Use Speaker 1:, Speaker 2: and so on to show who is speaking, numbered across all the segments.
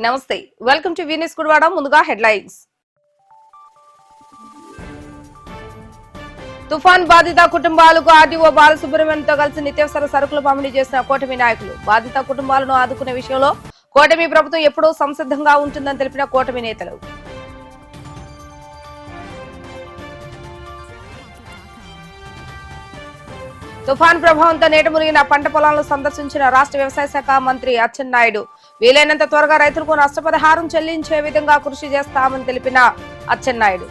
Speaker 1: నమస్తే, welcome to Venus Gudivada. ముందుగా headlines. తుఫాన్ బాధిత కుటుంబాలకు ఆర్డీఓ బాలసుబ్రహ్మణ్యంతో కలిసి నిత్యావసర సరుకులు పంపిణీ చేసిన కూటమి నాయకులు. బాధిత కుటుంబాలను ఆదుకునే విషయంలో కూటమి ప్రభుత్వం ఎప్పుడూ సంసిద్ధంగా ఉంటుందని తెలిపిన కూటమి నేతలు. తుఫాన్ ప్రభావంతో నేట మునిగిన పంట పొలాలను సందర్శించిన రాష్ట్ర వ్యవసాయ శాఖ మంత్రి అచ్చెన్నాయుడు. వీలైనంత త్వరగా రైతులకు నష్టపరిహారం చెల్లించే విధంగా కృషి చేస్తామని తెలిపిన అచ్చెన్నాయుడు.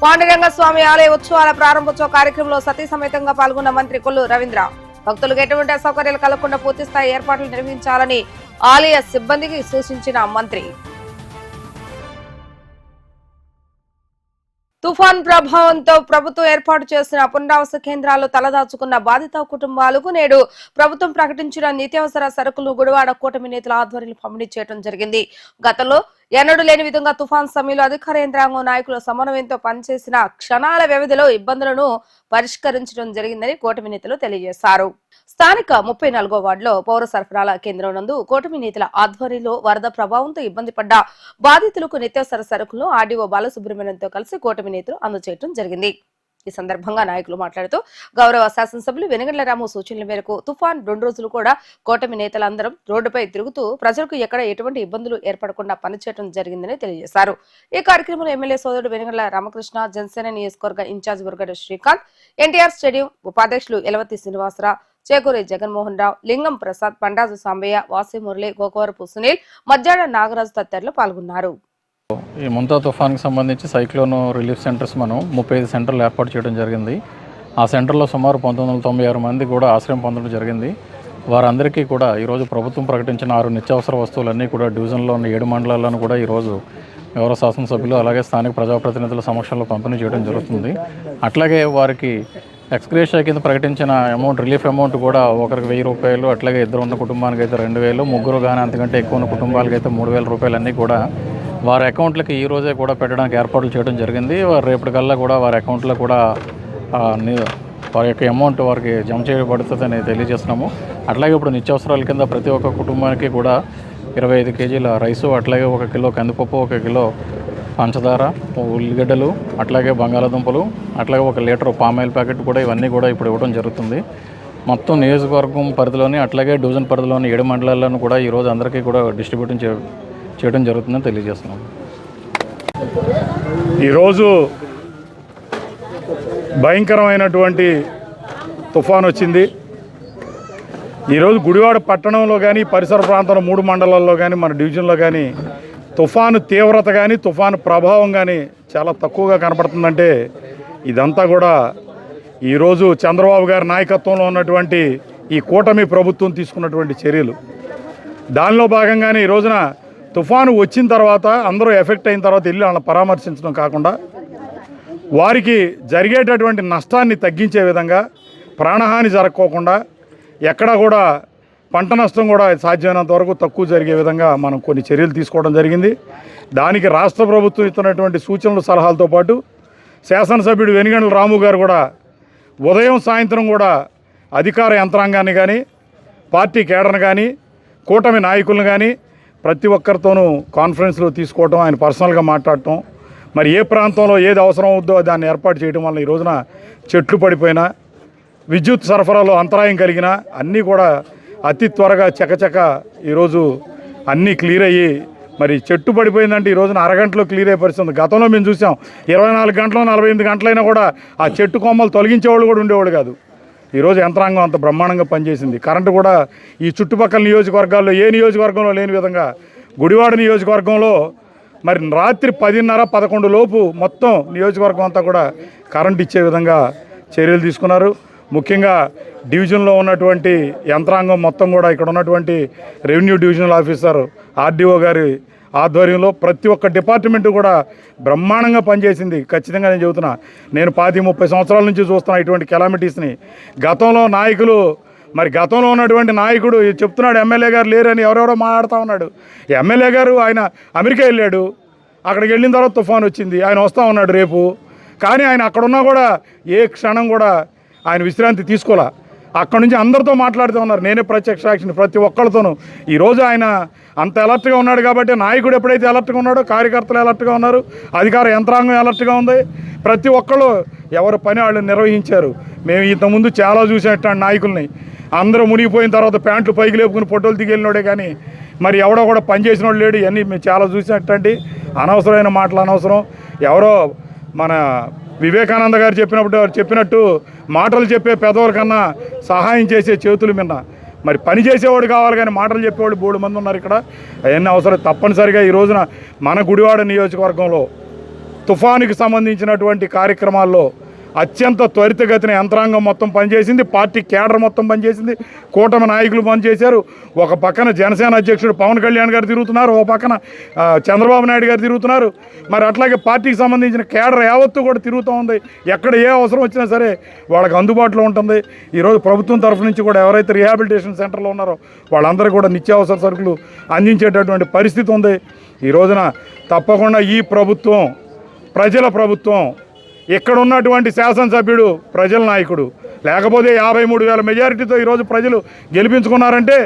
Speaker 1: పాండురంగ స్వామి ఆలయ ఉత్సవాల ప్రారంభోత్సవ కార్యక్రమంలో సతీ సమేతంగా పాల్గొన్న మంత్రి కొల్లు రవీంద్ర. భక్తులకు ఎటువంటి అసౌకర్యాలు కలగకుండా పూర్తిస్థాయి ఏర్పాట్లు నిర్వహించాలని ఆలయ సిబ్బందికి సూచించిన మంత్రి. తుఫాన్ ప్రభావంతో ప్రభుత్వం ఏర్పాటు చేసిన పునరావాస కేంద్రాల్లో తలదాచుకున్న బాధిత కుటుంబాలకు నేడు ప్రభుత్వం ప్రకటించిన నిత్యావసర సరుకులు గుడివాడ కూటమి నేతల ఆధ్వర్యంలో పంపిణీ చేయడం జరిగింది. గతంలో ఎన్నడూ లేని విధంగా తుఫాన్ సమయంలో అధికార యంత్రాంగం నాయకుల సమన్వయంతో పనిచేసిన క్షణాల వ్యవధిలో ఇబ్బందులను పరిష్కరించడం జరిగిందని కూటమి నేతలు తెలియజేశారు. స్థానిక 34వ వార్డులో పౌర సరఫరాల కేంద్రం నందు కూటమి నేతల ఆధ్వర్యంలో వరద ప్రభావంతో ఇబ్బంది పడ్డ బాధితులకు నిత్యావసర సరుకులు ఆర్డీఓ బాలసుబ్రహ్మణ్యంతో కలిసి కూటమి నేతలు అందజేయడం జరిగింది. ఈ సందర్భంగా నాయకులు మాట్లాడుతూ గౌరవ శాసనసభ్యులు వెనుగండ్ల రాము సూచనల మేరకు తుఫాన్ 2 రోజులు కూడా కూటమి నేతలందరం రోడ్డుపై తిరుగుతూ ప్రజలకు ఎక్కడ ఎటువంటి ఇబ్బందులు ఏర్పడకుండా పనిచేయడం జరిగిందని తెలియజేశారు. ఈ కార్యక్రమంలో ఎమ్మెల్యే సోదరుడు వెనుగండ్ల రామకృష్ణ, జనసేన నియోజకవర్గ ఇన్ఛార్జ్ బుర్గడ శ్రీకాంత్, ఎన్టీఆర్ స్టేడియం ఉపాధ్యక్షులు ఎలవతి శ్రీనివాసరావు, చేకూరి జగన్మోహన్ రావు, లింగం ప్రసాద్, పండాజు సాంబయ్య, వాసి మురళి, గోకవరపు సునీల్, మజ్జాడ నాగరాజు తదితరులు పాల్గొన్నారు.
Speaker 2: ఈ ముంతా తుఫాన్కి సంబంధించి సైక్లోన్ రిలీఫ్ సెంటర్స్ మనం 35 సెంటర్లు ఏర్పాటు చేయడం జరిగింది. ఆ సెంటర్లో సుమారు 1996 మంది కూడా ఆశ్రయం పొందడం జరిగింది. వారందరికీ కూడా ఈరోజు ప్రభుత్వం ప్రకటించిన 6 నిత్యావసర వస్తువులన్నీ కూడా డివిజన్లో ఉన్న 7 మండలాలను కూడా ఈరోజు గౌరవ శాసనసభ్యులు అలాగే స్థానిక ప్రజాప్రతినిధుల సమక్షంలో పంపిణీ చేయడం జరుగుతుంది. అట్లాగే వారికి ఎక్స్గ్రేషియా కింద ప్రకటించిన అమౌంట్, రిలీఫ్ అమౌంట్ కూడా ఒకరికి 1000 రూపాయలు, అట్లాగే ఇద్దరు ఉన్న కుటుంబానికి అయితే 2000, ముగ్గురు కానీ అంతకంటే ఎక్కువ ఉన్న కుటుంబాలకి అయితే 3000 రూపాయలు అన్నీ కూడా వారి అకౌంట్లకి ఈ రోజే కూడా పెట్టడానికి ఏర్పాట్లు చేయడం జరిగింది. వారు రేపటికల్లా కూడా వారి అకౌంట్లో కూడా వారి యొక్క అమౌంట్ వారికి జమ చేయబడుతుందని తెలియజేస్తున్నాము. అట్లాగే ఇప్పుడు నిత్యావసరాల కింద ప్రతి ఒక్క కుటుంబానికి కూడా 25 కేజీల రైసు, అట్లాగే 1 కిలో కందిపప్పు, 1 కిలో పంచదార, ఉల్లిగడ్డలు, అట్లాగే బంగాళాదుంపలు, అట్లాగే 1 లీటర్ పామాయిల్ ప్యాకెట్ కూడా ఇవన్నీ కూడా ఇప్పుడు ఇవ్వడం జరుగుతుంది. మొత్తం నియోజకవర్గం పరిధిలోని అట్లాగే డివిజన్ పరిధిలోని 7 మండలాలను కూడా ఈరోజు అందరికీ కూడా డిస్ట్రిబ్యూట్ చేయడం జరుగుతుందని తెలియజేస్తున్నాం.
Speaker 3: ఈరోజు భయంకరమైనటువంటి తుఫాన్ వచ్చింది. ఈరోజు గుడివాడ పట్టణంలో కానీ పరిసర ప్రాంతంలో 3 మండలాల్లో కానీ మన డివిజన్లో కానీ తుఫాను తీవ్రత కానీ తుఫాను ప్రభావం కానీ చాలా తక్కువగా కనపడుతుందంటే ఇదంతా కూడా ఈరోజు చంద్రబాబు గారి నాయకత్వంలో ఉన్నటువంటి ఈ కూటమి ప్రభుత్వం తీసుకున్నటువంటి చర్యలు. దానిలో భాగంగానే ఈ రోజున తుఫాను వచ్చిన తర్వాత అందరూ ఎఫెక్ట్ అయిన తర్వాత వెళ్ళి వాళ్ళని పరామర్శించడం కాకుండా వారికి జరిగేటటువంటి నష్టాన్ని తగ్గించే విధంగా, ప్రాణహాని జరగకోకుండా, ఎక్కడా కూడా పంట నష్టం కూడా సాధ్యమైనంత వరకు తక్కువ జరిగే విధంగా మనం కొన్ని చర్యలు తీసుకోవడం జరిగింది. దానికి రాష్ట్ర ప్రభుత్వం ఇస్తున్నటువంటి సూచనలు, సలహాలతో పాటు శాసనసభ్యుడు వెనుగండ్ల రాము గారు కూడా ఉదయం సాయంత్రం కూడా అధికార యంత్రాంగాన్ని కానీ, పార్టీ కేడర్ని కానీ, కూటమి నాయకులను కానీ ప్రతి ఒక్కరితోనూ కాన్ఫరెన్స్లో తీసుకోవటం, ఆయన పర్సనల్గా మాట్లాడటం, మరి ఏ ప్రాంతంలో ఏది అవసరం అవుద్దో దాన్ని ఏర్పాటు చేయడం వల్ల ఈ రోజున చెట్లు పడిపోయినా, విద్యుత్ సరఫరాలో అంతరాయం కలిగినా అన్నీ కూడా అతి త్వరగా చకచక ఈరోజు అన్నీ క్లియర్ అయ్యి, మరి చెట్టు పడిపోయిందంటే ఈ రోజున అరగంటలో క్లియర్ అయ్యే పరిస్థితుంది. గతంలో మేము చూసాం 24 గంటలు 48 గంటలైనా కూడా ఆ చెట్టు కొమ్మలు తొలగించేవాళ్ళు కూడా ఉండేవాళ్ళు కాదు. ఈరోజు యంత్రాంగం అంత బ్రహ్మాండంగా పనిచేసింది. కరెంటు కూడా ఈ చుట్టుపక్కల నియోజకవర్గాల్లో ఏ నియోజకవర్గంలో లేని విధంగా గుడివాడ నియోజకవర్గంలో మరి రాత్రి 10:30-11 లోపు మొత్తం నియోజకవర్గం అంతా కూడా కరెంట్ ఇచ్చే విధంగా చర్యలు తీసుకున్నారు. ముఖ్యంగా డివిజన్లో ఉన్నటువంటి యంత్రాంగం మొత్తం కూడా ఇక్కడ ఉన్నటువంటి రెవెన్యూ డివిజనల్ ఆఫీసర్ ఆర్డీఓ గారి ఆధ్వర్యంలో ప్రతి ఒక్క డిపార్ట్మెంటు కూడా బ్రహ్మాండంగా పనిచేసింది. ఖచ్చితంగా నేను చెబుతున్నా, నేను 25-30 సంవత్సరాల నుంచి చూస్తున్నా ఇటువంటి కెలామిటీస్ని. గతంలో నాయకులు, మరి గతంలో ఉన్నటువంటి నాయకుడు చెప్తున్నాడు ఎమ్మెల్యే గారు లేరని ఎవరెవరో మాట్లాడుతూ ఉన్నాడు. ఎమ్మెల్యే గారు ఆయన అమెరికా వెళ్ళాడు, అక్కడికి వెళ్ళిన తర్వాత తుఫాన్ వచ్చింది, ఆయన వస్తూ ఉన్నాడు రేపు. కానీ ఆయన అక్కడున్నా కూడా ఏ క్షణం కూడా ఆయన విశ్రాంతి తీసుకోలే. అక్కడి నుంచి అందరితో మాట్లాడుతూ ఉన్నారు. నేనే ప్రత్యక్ష సాక్షిని ప్రతి ఒక్కరితోనూ. ఈరోజు ఆయన అంత అలర్ట్గా ఉన్నాడు కాబట్టి, నాయకుడు ఎప్పుడైతే అలర్ట్గా ఉన్నాడో కార్యకర్తలు అలర్ట్గా ఉన్నారు, అధికార యంత్రాంగం అలర్ట్గా ఉంది. ప్రతి ఒక్కళ్ళు ఎవరి పని వాళ్ళు నిర్వహించారు. మేము ఇంతకుముందు చాలా చూసేట నాయకుల్ని అందరూ మునిగిపోయిన తర్వాత ప్యాంట్లు పైకి లేపుకుని ఫోటోలు దిగెళ్ళినోడే కానీ మరి ఎవడో కూడా పనిచేసిన వాడు లేడు. ఇవన్నీ మేము చాలా చూసినట్టండి. అనవసరమైన మాటలు అనవసరం. ఎవరో మన వివేకానంద గారు చెప్పినట్టు మాటలు చెప్పే పెదవుల కన్నా సహాయం చేసే చేతులు మిన్న. మరి పని చేసేవాడు కావాలి కానీ మాటలు చెప్పేవాడు 3 మంది ఉన్నారు ఇక్కడ. అవన్నీ అవసరం. తప్పనిసరిగా ఈ రోజున మన గుడివాడ నియోజకవర్గంలో తుఫానుకి సంబంధించినటువంటి కార్యక్రమాల్లో అత్యంత త్వరితగతిన యంత్రాంగం మొత్తం పనిచేసింది. పార్టీ కేడర్ మొత్తం పనిచేసింది. కూటమి నాయకులు పనిచేశారు. ఒక పక్కన జనసేన అధ్యక్షుడు పవన్ కళ్యాణ్ గారు తిరుగుతున్నారు, ఒక పక్కన చంద్రబాబు నాయుడు గారు తిరుగుతున్నారు. మరి అట్లాగే పార్టీకి సంబంధించిన కేడర్ యావత్తు కూడా తిరుగుతూ ఉంది. ఎక్కడ ఏ అవసరం వచ్చినా సరే వాళ్ళకి అందుబాటులో ఉంటుంది. ఈరోజు ప్రభుత్వం తరఫు నుంచి కూడా ఎవరైతే రీహాబిలిటేషన్ సెంటర్లో ఉన్నారో వాళ్ళందరూ కూడా నిత్యావసర సరుకులు అందించేటటువంటి పరిస్థితి ఉంది. ఈ రోజున తప్పకుండా ఈ ప్రభుత్వం ప్రజల ప్రభుత్వం, ఇక్కడ ఉన్నటువంటి శాసనసభ్యుడు ప్రజల నాయకుడు, లేకపోతే 53,000 మెజారిటీతో ఈరోజు ప్రజలు గెలిపించుకున్నారంటే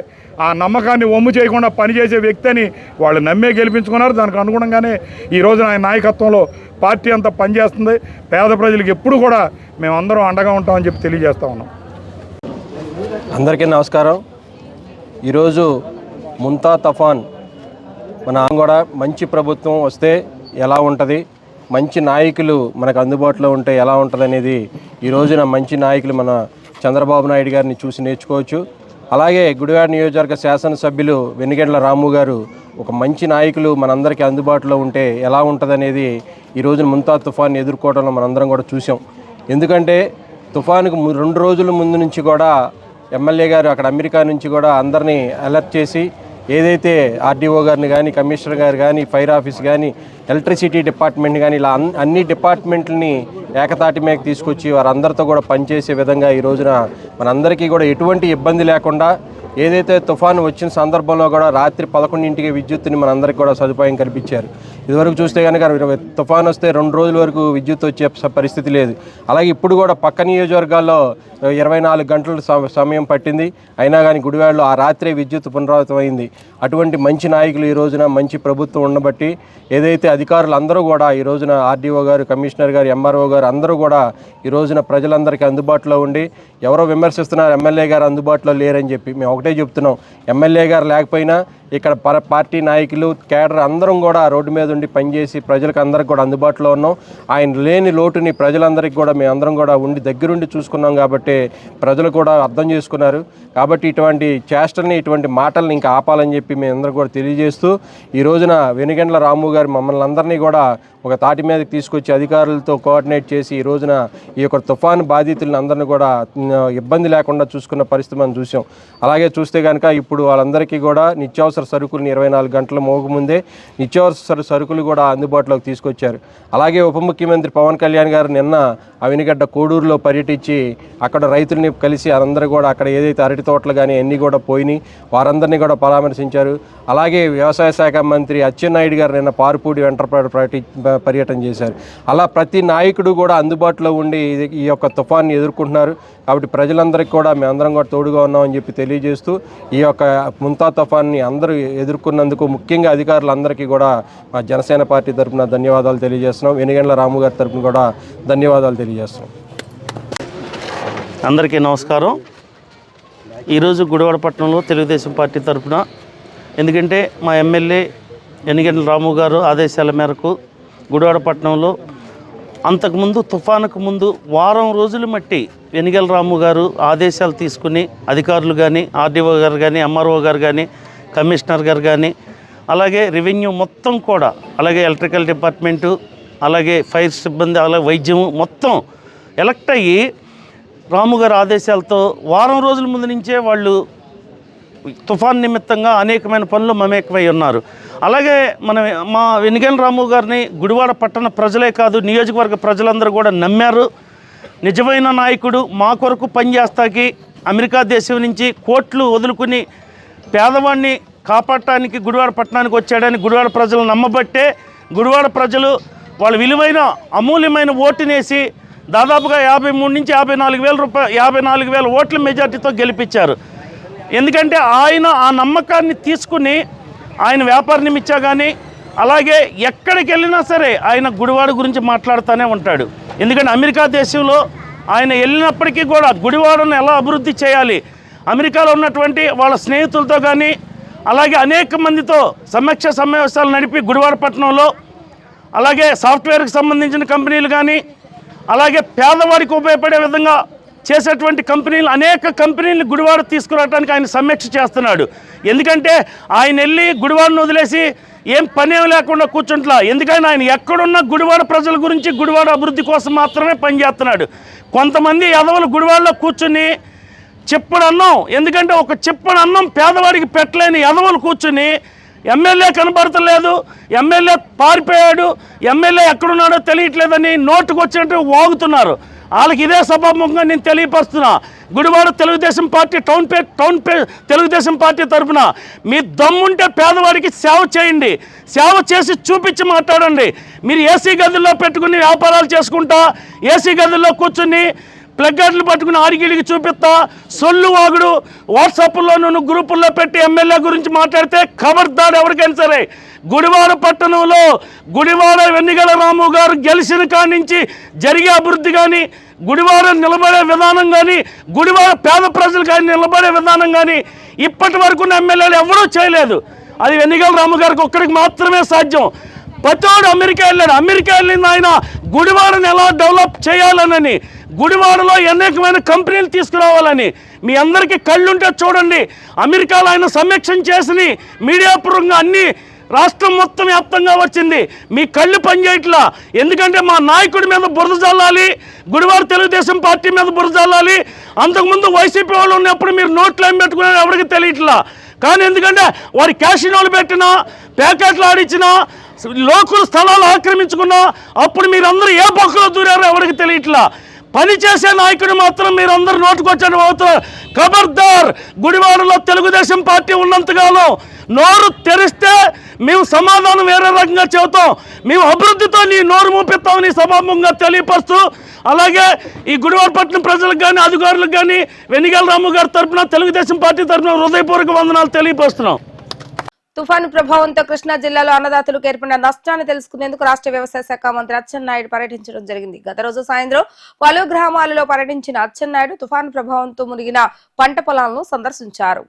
Speaker 3: ఆ నమ్మకాన్ని వమ్ము చేయకుండా పనిచేసే వ్యక్తి అని వాళ్ళు నమ్మే గెలిపించుకున్నారు. దానికి అనుగుణంగానే ఈ రోజున ఆయన నాయకత్వంలో పార్టీ అంతా పనిచేస్తుంది. పేద ప్రజలకు ఎప్పుడు కూడా మేమందరం అండగా ఉంటామని చెప్పి తెలియజేస్తా ఉన్నాం.
Speaker 4: అందరికీ నమస్కారం. ఈరోజు ముంతా తుఫాన్ మన కూడా మంచి ప్రభుత్వం వస్తే ఎలా ఉంటుంది, మంచి నాయకులు మనకు అందుబాటులో ఉంటే ఎలా ఉంటుంది అనేది ఈ రోజున మంచి నాయకులు మన చంద్రబాబు నాయుడు గారిని చూసి నేర్చుకోవచ్చు. అలాగే గుడివాడ నియోజకవర్గ శాసనసభ్యులు వెనిగండ్ల రాము గారు ఒక మంచి నాయకులు మనందరికీ అందుబాటులో ఉంటే ఎలా ఉంటుంది అనేది ఈ రోజున ముంతా తుఫాన్ ఎదుర్కోవడంలో మనందరం కూడా చూసాం. ఎందుకంటే తుఫానుకు 2 రోజుల ముందు నుంచి కూడా ఎమ్మెల్యే గారు అక్కడ అమెరికా నుంచి కూడా అందరినీ అలర్ట్ చేసి ఏదైతే ఆర్డీఓ గారిని కానీ, కమిషనర్ గారు కానీ, ఫైర్ ఆఫీస్ కానీ, ఎలక్ట్రిసిటీ డిపార్ట్మెంట్ కానీ, ఇలా అన్ని డిపార్ట్మెంట్లని ఏకతాటి మీద తీసుకొచ్చి వారందరితో కూడా పనిచేసే విధంగా ఈ రోజున మనందరికీ కూడా ఎటువంటి ఇబ్బంది లేకుండా ఏదైతే తుఫాను వచ్చిన సందర్భంలో కూడా రాత్రి 11ంటికి విద్యుత్తుని మనందరికీ కూడా సదుపాయం కల్పించారు. ఇదివరకు చూస్తే కనుక తుఫాను వస్తే 2 రోజుల వరకు విద్యుత్ వచ్చే పరిస్థితి లేదు. అలాగే ఇప్పుడు కూడా పక్క నియోజకవర్గాల్లో 24 గంటల సమయం పట్టింది. అయినా కానీ గుడివాడలో ఆ రాత్రే విద్యుత్ పునరావృతం అయింది. అటువంటి మంచి నాయకులు ఈ రోజున మంచి ప్రభుత్వం ఉండబట్టి ఏదైతే అధికారులు అందరూ కూడా ఈ రోజున ఆర్డీఓ గారు, కమిషనర్ గారు, ఎంఆర్ఓ గారు అందరూ కూడా ఈ రోజున ప్రజలందరికీ అందుబాటులో ఉండి, ఎవరో విమర్శిస్తున్నారు ఎమ్మెల్యే గారు అందుబాటులో లేరని చెప్పి. మేము ఒకటే చెప్తున్నాం, ఎమ్మెల్యే గారు లేకపోయినా ఇక్కడ పార్టీ నాయకులు, కేడర్ అందరం కూడా రోడ్డు మీద ఉండి పనిచేసి ప్రజలకు అందరికి కూడా అందుబాటులో ఉన్నాం. ఆయన లేని లోటుని ప్రజలందరికీ కూడా మేము అందరం కూడా ఉండి దగ్గరుండి చూసుకున్నాం కాబట్టి ప్రజలు కూడా అర్థం చేసుకున్నారు. కాబట్టి ఇటువంటి చేష్టల్ని, ఇటువంటి మాటల్ని ఇంకా ఆపాలని చెప్పి మేము అందరం కూడా తెలియజేస్తూ ఈ రోజున వెనిగండ్ల రాము గారు మమ్మల్ని అందరినీ కూడా ఒక తాటి మీదకి తీసుకొచ్చి అధికారులతో కోఆర్డినేట్ చేసి ఈ రోజున ఈ యొక్క తుఫాను బాధితులను అందరినీ కూడా ఇబ్బంది లేకుండా చూసుకున్న పరిస్థితి మనం చూసాం. అలాగే చూస్తే కనుక ఇప్పుడు వాళ్ళందరికీ కూడా నిత్యావసర సరుకులు 24 గంటల మోగముందే నిత్యావసర సరుకులు కూడా అందుబాటులోకి తీసుకొచ్చారు. అలాగే ఉప ముఖ్యమంత్రి పవన్ కళ్యాణ్ గారు నిన్న అవినిగడ్డ కోడూరులో పర్యటించి అక్కడ రైతుల్ని కలిసి అందరూ కూడా అక్కడ ఏదైతే అరటి తోటలు కానీ అన్నీ కూడా పోయినాయి వారందరినీ కూడా పరామర్శించారు. అలాగే వ్యవసాయ శాఖ మంత్రి అచ్చెన్నాయుడు గారు నిన్న పారుపూడి వెంట పర్యటన చేశారు. అలా ప్రతి నాయకుడు కూడా అందుబాటులో ఉండి ఈ యొక్క తుఫాన్ని ఎదుర్కొంటున్నారు. కాబట్టి ప్రజలందరికీ కూడా మేమందరం కూడా తోడుగా ఉన్నామని చెప్పి తెలియజేస్తూ ఈ యొక్క ముంతా తుఫాన్ని అందరూ ఎదుర్కొన్నందుకు ముఖ్యంగా అధికారులందరికీ కూడా మా జనసేన పార్టీ తరఫున ధన్యవాదాలు తెలియజేస్తున్నాం. వెనిగండ్ల రాము గారి తరఫున కూడా ధన్యవాదాలు తెలియజేస్తున్నాం.
Speaker 5: అందరికీ నమస్కారం. ఈరోజు గుడివాడ పట్టణంలో తెలుగుదేశం పార్టీ తరఫున, ఎందుకంటే మా ఎమ్మెల్యే వెనిగండ్ల రాము గారు ఆదేశాల మేరకు గుడివాడ పట్టణంలో అంతకుముందు తుఫానుకు ముందు వారం రోజులు మట్టి వెనిగండ్ల రాము గారు ఆదేశాలు తీసుకుని అధికారులు కానీ, ఆర్డీఓ గారు కానీ, ఎంఆర్ఓ గారు కానీ, కమిషనర్ గారు కానీ, అలాగే రెవెన్యూ మొత్తం కూడా, అలాగే ఎలక్ట్రికల్ డిపార్ట్మెంటు, అలాగే ఫైర్ సిబ్బంది, అలాగే వైద్యము మొత్తం ఎలక్ట్ అయ్యి రాము గారి ఆదేశాలతో వారం రోజుల ముందు నుంచే వాళ్ళు తుఫాన్ నిమిత్తంగా అనేకమైన పనులు మమేకమై ఉన్నారు. అలాగే మా వెనిగండ్ల రాము గారిని గుడివాడ పట్టణ ప్రజలే కాదు, నియోజకవర్గ ప్రజలందరూ కూడా నమ్మారు. నిజమైన నాయకుడు, మా కొరకు పనిచేస్తాకి అమెరికా దేశం నుంచి కోట్లు వదులుకుని పేదవాడిని కాపాడటానికి గుడివాడ పట్టణానికి వచ్చాడని గుడివాడ ప్రజలు నమ్మబట్టే గుడివాడ ప్రజలు వాళ్ళ విలువైన అమూల్యమైన ఓటునేసి దాదాపుగా 53 నుంచి 54,000 ఓట్ల మెజార్టీతో గెలిపించారు. ఎందుకంటే ఆయన ఆ నమ్మకాన్ని తీసుకుని ఆయన వ్యాపార నిమిత్తం కానీ అలాగే ఎక్కడికి వెళ్ళినా సరే ఆయన గుడివాడ గురించి మాట్లాడుతూనే ఉంటాడు. ఎందుకంటే అమెరికా దేశంలో ఆయన వెళ్ళినప్పటికీ కూడా గుడివాడను ఎలా అభివృద్ధి చేయాలి, అమెరికాలో ఉన్నటువంటి వాళ్ళ స్నేహితులతో కానీ అలాగే అనేక మందితో సమీక్ష సమావేశాలు నడిపి గుడివాడ పట్టణంలో అలాగే సాఫ్ట్వేర్కి సంబంధించిన కంపెనీలు కానీ అలాగే పేదవాడికి ఉపయోగపడే విధంగా చేసేటువంటి కంపెనీలు అనేక కంపెనీలు గుడివాడ తీసుకురావడానికి ఆయన సమీక్ష చేస్తున్నాడు. ఎందుకంటే ఆయన వెళ్ళి గుడివాడను వదిలేసి ఏం పనేం లేకుండా కూర్చుంటలా. ఎందుకంటే ఆయన ఎక్కడున్న గుడివాడ ప్రజల గురించి గుడివాడ అభివృద్ధి కోసం మాత్రమే పనిచేస్తున్నాడు. కొంతమంది ఎదవలు గుడివాడలో కూర్చుని చిప్పడు అన్నం, ఎందుకంటే ఒక చిప్పడు అన్నం పేదవాడికి పెట్టలేని ఎదవలు కూర్చుని ఎమ్మెల్యే కనబడతలేదు, ఎమ్మెల్యే పారిపోయాడు, ఎమ్మెల్యే ఎక్కడున్నాడో తెలియట్లేదని నోటుకు వచ్చినట్టు వాగుతున్నారు. వాళ్ళకి ఇదే సభాముఖంగా నేను తెలియపరుస్తున్నా. గుడివాడ తెలుగుదేశం పార్టీ తెలుగుదేశం పార్టీ తరఫున మీ దమ్ముంటే పేదవాడికి సేవ చేయండి, సేవ చేసి చూపించి మాట్లాడండి. మీరు ఏసీ గదుల్లో పెట్టుకుని వ్యాపారాలు చేసుకుంటా, ఏసీ గదుల్లో కూర్చుని ప్లగ్గార్డులు పట్టుకుని ఆడిగిడికి చూపిస్తా, సొల్లు వాగుడు వాట్సాప్లో నువ్వు గ్రూపుల్లో పెట్టి ఎమ్మెల్యే గురించి మాట్లాడితే ఖబర్దార్ ఎవరికైనా సరే. గుడివాడ పట్టణంలో గుడివాడ వెన్నిగల రాము గారు గెలిచిన కాడి నుంచి జరిగే అభివృద్ధి కానీ, గుడివాడ నిలబడే విధానం కానీ, గుడివాడ పేద ప్రజలు కానీ నిలబడే విధానం కానీ ఇప్పటి వరకు ఎమ్మెల్యేలు ఎవరూ చేయలేదు. అది వెన్నిగల రాము గారికి ఒక్కడికి మాత్రమే సాధ్యం. ప్రతోడు అమెరికా వెళ్ళాడు, అమెరికా వెళ్ళిన ఆయన గుడివాడని ఎలా డెవలప్ చేయాలనని, గుడివాడలో అనేకమైన కంపెనీలు తీసుకురావాలని. మీ అందరికీ కళ్ళుంటే చూడండి, అమెరికాలో ఆయన సమీక్షం చేసి మీడియా పూర్వకంగా అన్ని రాష్ట్రం మొత్తం వ్యాప్తంగా వచ్చింది. మీ కళ్ళు పనిచేయట్లా. ఎందుకంటే మా నాయకుడి మీద బురద జల్లాలి, గుడివాడ తెలుగుదేశం పార్టీ మీద బురద జల్లాలి. అంతకుముందు వైసీపీ వాళ్ళు ఉన్నప్పుడు మీరు నోట్లు ఏం పెట్టుకునే ఎవరికి తెలియట్లా. కానీ ఎందుకంటే వారి క్యాషినోలు పెట్టినా, ప్యాకెట్లు ఆడించినా, లోకుల స్థలాలు ఆక్రమించుకున్నా అప్పుడు మీరందరూ ఏ పక్కలో దూరారో ఎవరికి తెలియట్లా. పనిచేసే నాయకుడు మాత్రం మీరందరూ నోటుకొచ్చాడు అవుతారు. ఖబర్దార్, గుడివాడలో తెలుగుదేశం పార్టీ ఉన్నంతకాలం నోరు తెరిస్తే మేము సమాధానం వేరే రకంగా చెబుతాం. మేము అభివృద్ధితో నీ నోరు మూపిస్తామని సభాముఖంగా తెలియపరుస్తూ, అలాగే ఈ గుడివాడపట్నం ప్రజలకు కానీ అధికారులకు కానీ వెన్నిగల రాము గారి తరఫున తెలుగుదేశం పార్టీ తరఫున హృదయపూర్వక వందనాలు తెలియపరుస్తున్నాం.
Speaker 1: తుఫాను ప్రభావంతో కృష్ణా జిల్లాలో అన్నదాతలకు ఏర్పడిన నష్టాన్ని తెలుసుకునేందుకు రాష్ట్ర వ్యవసాయ శాఖ మంత్రి అచ్చెన్నాయుడు పర్యటించడం జరిగింది. గత రోజు సాయంత్రం పలు గ్రామాలలో పర్యటించిన అచ్చెన్నాయుడు తుఫాను ప్రభావంతో మునిగిన పంట పొలాలను సందర్శించారు.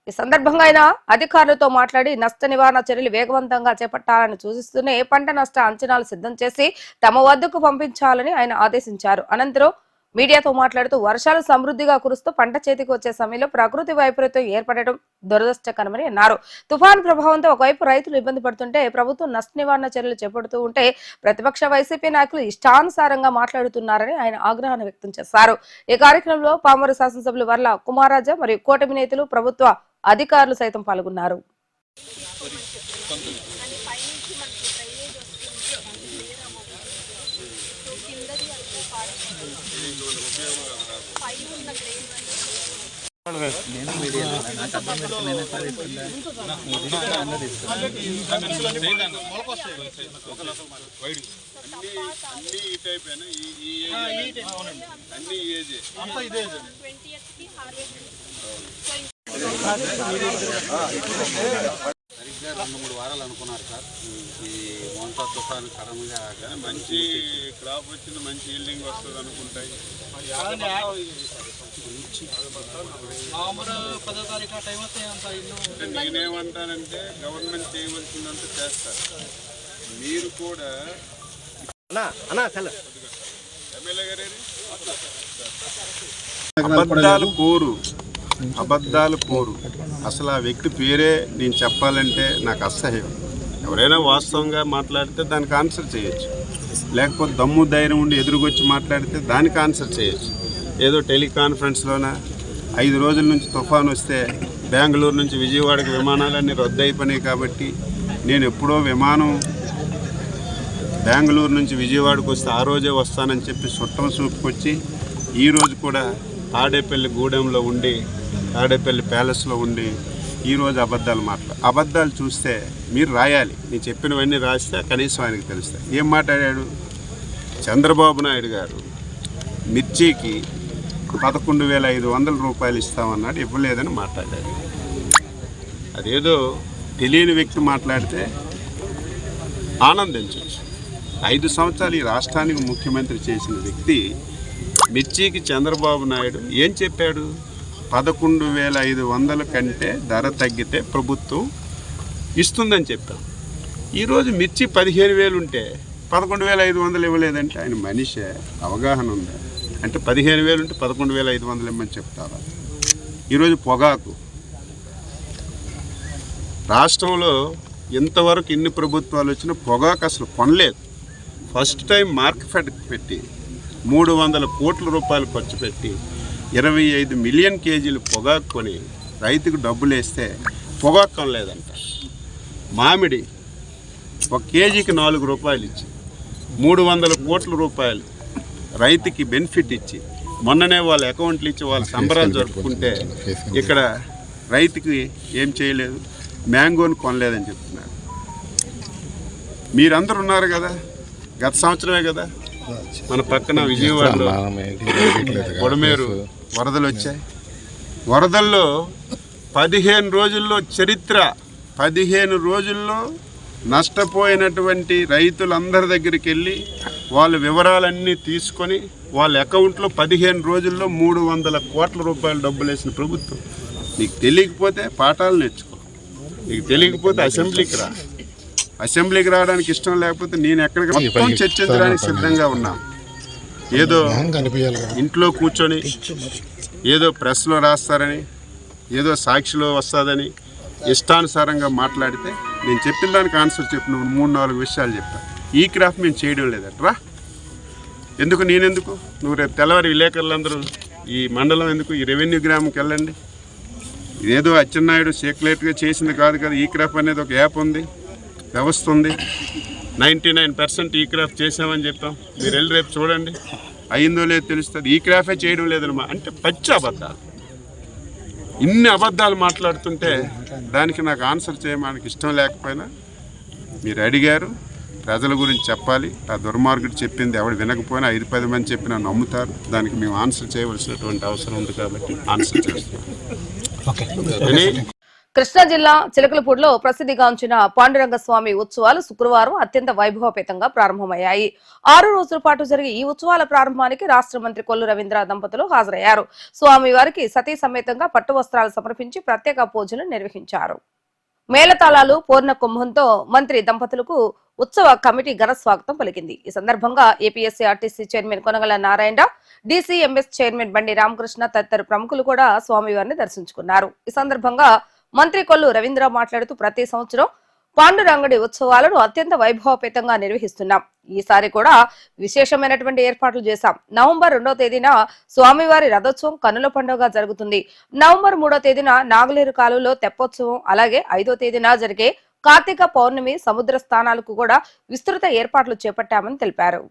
Speaker 1: ఈ సందర్భంగా ఆయన అధికారులతో మాట్లాడి నష్ట నివారణ చర్యలు వేగవంతంగా చేపట్టాలని సూచిస్తూనే పంట నష్ట అంచనాలు సిద్ధం చేసి తమ వద్దకు పంపించాలని ఆయన ఆదేశించారు. అనంతరం మీడియాతో మాట్లాడుతూ వర్షాలు సమృద్ధిగా కురుస్తూ పంట చేతికి వచ్చే సమయంలో ప్రకృతి వైపరీత్యం ఏర్పడటం దురదృష్టకరమని అన్నారు. తుఫాను ప్రభావంతో ఒకవైపు రైతులు ఇబ్బంది పడుతుంటే ప్రభుత్వం నష్ట నివారణ చర్యలు చేపడుతూ ఉంటే ప్రతిపక్ష వైసీపీ నాయకులు ఇష్టానుసారంగా మాట్లాడుతున్నారని ఆయన ఆగ్రహాన్ని వ్యక్తం చేశారు. ఈ కార్యక్రమంలో పామరు శాసనసభ్యులు వర్ల కుమారాజా మరియు కూటమి నేతలు, ప్రభుత్వ అధికారులు సైతం పాల్గొన్నారు.
Speaker 6: సరిగ్గా 2-3 వారాలు అనుకున్నారు సార్. ఈ మోంతా తుఫాను సడన్గా మంచి క్రాప్ వచ్చింది, మంచి ఈల్డింగ్ వస్తుంది అనుకుంటాయి. నేనేమంటానంటే గవర్నమెంట్ చేయవలసిందంతా చేస్తారు. మీరు కూడా ఎమ్మెల్యే గారు అబద్ధాలు కోరు. అసలు ఆ వ్యక్తి పేరే నేను చెప్పాలంటే నాకు అసహ్యం. ఎవరైనా వాస్తవంగా మాట్లాడితే దానికి ఆన్సర్ చేయొచ్చు, లేకపోతే దమ్ము ధైర్యం ఉండి ఎదురుకొచ్చి మాట్లాడితే దానికి ఆన్సర్ చేయొచ్చు. ఏదో టెలికాన్ఫరెన్స్లోన 5 రోజుల నుంచి తుఫాను వస్తే బెంగళూరు నుంచి విజయవాడకి విమానాలన్నీ రద్దు అయిపోయినాయి కాబట్టి నేను ఎప్పుడో విమానం బెంగళూరు నుంచి విజయవాడకు వస్తే ఆ రోజే వస్తానని చెప్పి చుట్టం చూపుకొచ్చి ఈరోజు కూడా తాడేపల్లి గూడెంలో ఉండి, తాడేపల్లి ప్యాలెస్లో ఉండి ఈరోజు అబద్ధాలు చూస్తే మీరు రాయాలి. నేను చెప్పినవన్నీ రాస్తే కనీసం ఆయనకు తెలుస్తాయి. ఏం మాట్లాడాడు? చంద్రబాబు నాయుడు గారు మిర్చికి 11,500 రూపాయలు ఇస్తామన్నాడు, ఇవ్వలేదని మాట్లాడారు. అదేదో తెలియని వ్యక్తి మాట్లాడితే ఆనందించవచ్చు. 5 సంవత్సరాలు ఈ రాష్ట్రానికి ముఖ్యమంత్రి చేసిన వ్యక్తి మిర్చికి చంద్రబాబు నాయుడు ఏం చెప్పాడు? 11,500 కంటే ధర తగ్గితే ప్రభుత్వం ఇస్తుందని చెప్పాం. ఈరోజు మిర్చి 15,000 ఉంటే 11,500 ఇవ్వలేదంటే ఆయన మనిషి అవగాహన ఉందా? అంటే 15,000 ఉంటే 11,500 ఇమ్మని చెప్తారా? ఈరోజు పొగాకు రాష్ట్రంలో ఇంతవరకు ఎన్ని ప్రభుత్వాలు వచ్చినా పొగాకు అసలు కొనలేదు. ఫస్ట్ టైం మార్కెట్ పెట్టి 300 కోట్ల రూపాయలు ఖర్చు పెట్టి 25 మిలియన్ కేజీలు పొగాకు కొని రైతుకు డబ్బులు వేస్తే పొగాకు కొనలేదంట. మామిడి 1 కేజీకి 4 రూపాయలు ఇచ్చి 300 కోట్ల రూపాయలు రైతుకి బెనిఫిట్ ఇచ్చి మొన్ననే వాళ్ళ అకౌంట్లు ఇచ్చి వాళ్ళ సంబరాలు జరుపుకుంటే ఇక్కడ రైతుకి ఏం చేయలేదు, మ్యాంగోని కొనలేదని చెప్తున్నారు. మీరందరూ ఉన్నారు కదా, గత సంవత్సరమే కదా మన పక్కన విజయవాడలో కొడమేరు వరదలు వచ్చాయి. వరదల్లో 15 రోజుల్లో చరిత్ర, 15 రోజుల్లో నష్టపోయినటువంటి రైతులందరి దగ్గరికి వెళ్ళి వాళ్ళ వివరాలన్నీ తీసుకొని వాళ్ళ అకౌంట్లో 15 రోజుల్లో 300 కోట్ల రూపాయలు డబ్బులు వేసిన ప్రభుత్వం. నీకు తెలియకపోతే పాఠాలు నేర్చుకో, నీకు తెలియకపోతే అసెంబ్లీకి రా. అసెంబ్లీకి రావడానికి ఇష్టం లేకపోతే నేను ఎక్కడికి మొత్తం చర్చించడానికి సిద్ధంగా ఉన్నా. ఏదో ఇంట్లో కూర్చొని ఏదో ప్రెస్లో రాస్తారని, ఏదో సాక్షిలో వస్తుందని ఇష్టానుసారంగా మాట్లాడితే నేను చెప్పిన దానికి ఆన్సర్ చెప్పి నువ్వు 3-4 విషయాలు చెప్పా. ఈ క్రాఫ్ట్ మేము చేయడం లేదట్రా. ఎందుకు నేనెందుకు? నువ్వు రేపు తెల్లవారి విలేకరులందరూ ఈ మండలం ఎందుకు, ఈ రెవెన్యూ గ్రామంకి వెళ్ళండి. ఇదేదో అచ్చెన్నాయుడు సీక్రెట్గా చేసింది కాదు కదా. ఈ క్రాఫ్ట్ అనేది ఒక యాప్ ఉంది, వ్యవస్థ ఉంది. 99% ఈ క్రాఫ్ట్ చేసామని చెప్పాం. మీరు వెళ్ళి రేపు చూడండి, అయిందో లేదో తెలుస్తుంది. ఈ క్రాఫ్టే చేయడం లేదనమా అంటే పచ్చి అబద్ధాలు. ఇన్ని అబద్ధాలు మాట్లాడుతుంటే దానికి నాకు ఆన్సర్ చేయడానికి ఇష్టం లేకపోయినా మీరు అడిగారు, ప్రజల గురించి చెప్పాలి. ఆ దుర్మార్గుడు చెప్పింది ఎవడు వినకపోయినా 5-10 మంది చెప్పినా నమ్ముతారు. దానికి మేము ఆన్సర్ చేయవలసినటువంటి అవసరం ఉంది కాబట్టి ఆన్సర్ చేస్తాం.
Speaker 1: కృష్ణా జిల్లా చిలకలపూడిలో ప్రసిద్ధిగాంచిన పాండురంగ స్వామి ఉత్సవాలు శుక్రవారం అత్యంత వైభవపేతంగా ప్రారంభమయ్యాయి. 6 రోజుల పాటు జరిగే ఈ ఉత్సవాల ప్రారంభానికి రాష్ట్ర మంత్రి కొల్లు రవీంద్ర దంపతులు హాజరయ్యారు. స్వామివారికి సతీ సమేతంగా పట్టు వస్త్రాలు సమర్పించి ప్రత్యేక పూజలు నిర్వహించారు. మేళతాళాలు పూర్ణ కుంభంతో మంత్రి దంపతులకు ఉత్సవ కమిటీ ఘన స్వాగతం పలికింది. ఈ సందర్భంగా ఏపీఎస్సీఆర్టీసీ చైర్మన్ కొనగల నారాయణ, డీసీఎంఎస్ చైర్మన్ బండి రామకృష్ణ తదితర ప్రముఖులు కూడా స్వామివారిని దర్శించుకున్నారు. ఈ సందర్భంగా మంత్రి కొల్లు రవీంద్ర మాట్లాడుతూ ప్రతి సంవత్సరం పాండురంగడి ఉత్సవాలను అత్యంత వైభవపేతంగా నిర్వహిస్తున్నాం. ఈసారి కూడా విశేషమైనటువంటి ఏర్పాట్లు చేశాం. నవంబర్ 2వ తేదీన స్వామివారి రథోత్సవం కన్నుల పండుగ జరుగుతుంది. నవంబర్ 3వ తేదీన నాగులేరు కాలువలో తెప్పోత్సవం, అలాగే 5వ తేదీన జరిగే కార్తీక పౌర్ణమి సముద్ర స్థానాలకు కూడా విస్తృత ఏర్పాట్లు చేపట్టామని తెలిపారు.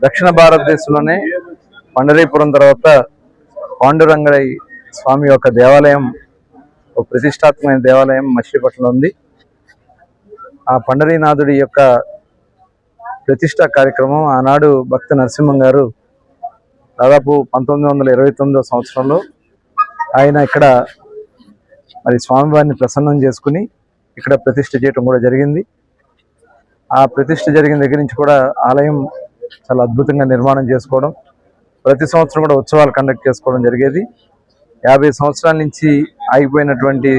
Speaker 7: దక్షిణ భారతదేశంలోనే పండరీపురం తర్వాత పాండురంగడి స్వామి యొక్క దేవాలయం, ఒక ప్రతిష్టాత్మకమైన దేవాలయం మచిలీపట్నంలో ఉంది. ఆ పండరీనాథుడి యొక్క ప్రతిష్టా కార్యక్రమం ఆనాడు భక్త నరసింహం గారు దాదాపు 1929వ సంవత్సరంలో ఆయన ఇక్కడ మరి స్వామివారిని ప్రసన్నం చేసుకుని ఇక్కడ ప్రతిష్ఠ చేయటం కూడా జరిగింది. ఆ ప్రతిష్ఠ జరిగిన దగ్గర నుంచి కూడా ఆలయం చాలా అద్భుతంగా నిర్మాణం చేసుకోవడం, ప్రతి సంవత్సరం కూడా ఉత్సవాలు కండక్ట్ చేసుకోవడం జరిగేది. 50 సంవత్సరాల నుంచి ఆగిపోయినటువంటి